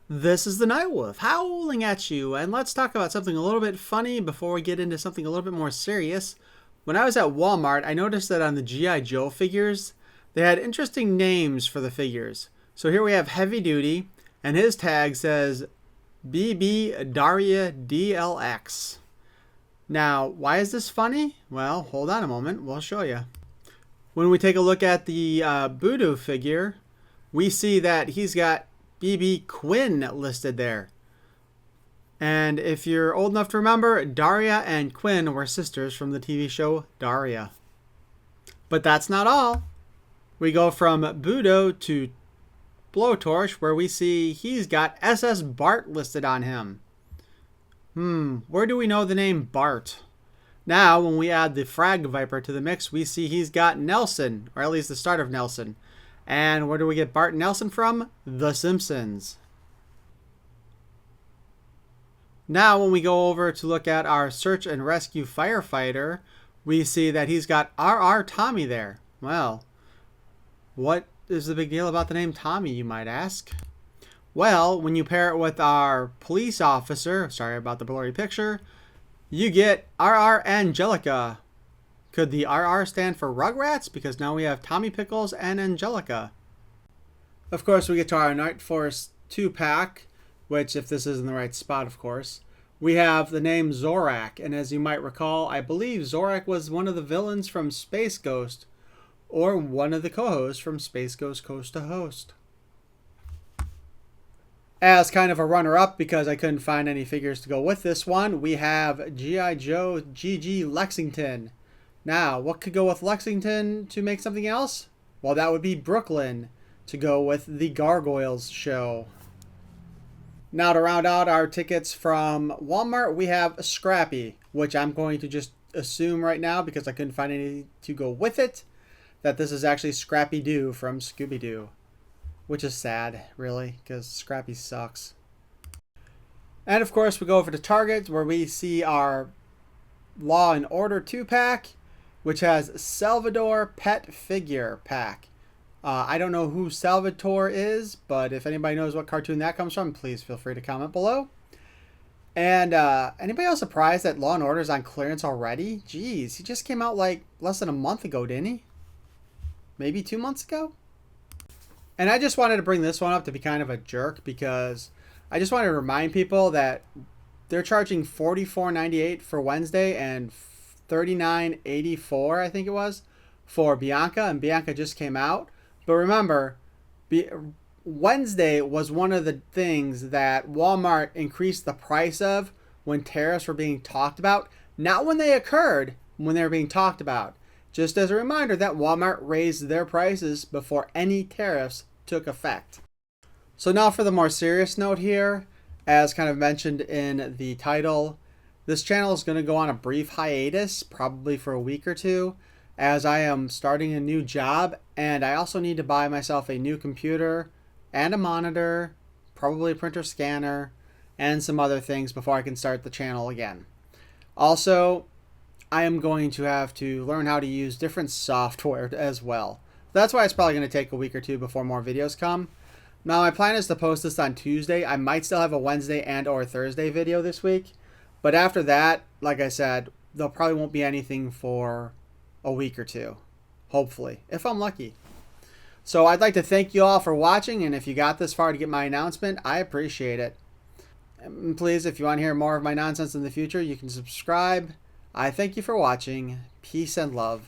This is the Night Wolf howling at you, and let's talk about something a little bit funny before we get into something a little bit more serious. When I was at Walmart, I noticed that on the G.I. Joe figures, they had interesting names for the figures. So here we have Heavy Duty, and his tag says BB Daria DLX. Now, why is this funny? Well, hold on a moment, we'll show you. When we take a look at the Voodoo figure, we see that he's got BB Quinn listed there. And if you're old enough to remember, Daria and Quinn were sisters from the TV show Daria. But that's not all. We go from Budo to Blowtorch, where we see he's got SS Bart listed on him. Where do we know the name Bart? Now, when we add the Frag Viper to the mix, we see he's got Nelson, or at least the start of Nelson. And where do we get Bart and Nelson from? The Simpsons. Now, when we go over to look at our Search and Rescue Firefighter, we see that he's got RR Tommy there. Well, what is the big deal about the name Tommy, you might ask? Well, when you pair it with our police officer, sorry about the blurry picture, you get RR Angelica. Could the RR stand for Rugrats? Because now we have Tommy Pickles and Angelica. Of course, we get to our Night Force 2-pack, which, if this is in the right spot, of course, we have the name Zorak. And as you might recall, I believe Zorak was one of the villains from Space Ghost, or one of the co-hosts from Space Ghost Coast to Host. As kind of a runner-up, because I couldn't find any figures to go with this one, we have G.I. Joe GG Lexington. Now, what could go with Lexington to make something else? Well, that would be Brooklyn to go with the Gargoyles show. Now, to round out our tickets from Walmart, we have Scrappy, which I'm going to just assume right now, because I couldn't find any to go with it, that this is actually Scrappy-Doo from Scooby-Doo. Which is sad, really, because Scrappy sucks. And of course, we go over to Target, where we see our Law and Order 2-pack, which has Salvador Pet Figure Pack. I don't know who Salvatore is, but if anybody knows what cartoon that comes from, please feel free to comment below. And anybody else surprised that Law and Order is on clearance already? Jeez, he just came out like less than a month ago, didn't he? Maybe 2 months ago? And I just wanted to bring this one up to be kind of a jerk, because I just wanted to remind people that they're charging $44.98 for Wednesday and $39.84, I think it was, for Bianca, and Bianca just came out. But remember, Wednesday was one of the things that Walmart increased the price of when tariffs were being talked about, not when they occurred, when they were being talked about. Just as a reminder that Walmart raised their prices before any tariffs took effect. So now for the more serious note here, as kind of mentioned in the title, this channel is going to go on a brief hiatus, probably for a week or two, as I am starting a new job, and I also need to buy myself a new computer and a monitor, probably a printer scanner, and some other things before I can start the channel again. Also, I am going to have to learn how to use different software as well. That's why it's probably going to take a week or two before more videos come. Now, my plan is to post this on Tuesday. I might still have a Wednesday and or Thursday video this week. But after that, like I said, there probably won't be anything for a week or two. Hopefully, if I'm lucky. So I'd like to thank you all for watching. And if you got this far to get my announcement, I appreciate it. And please, if you want to hear more of my nonsense in the future, you can subscribe. I thank you for watching. Peace and love.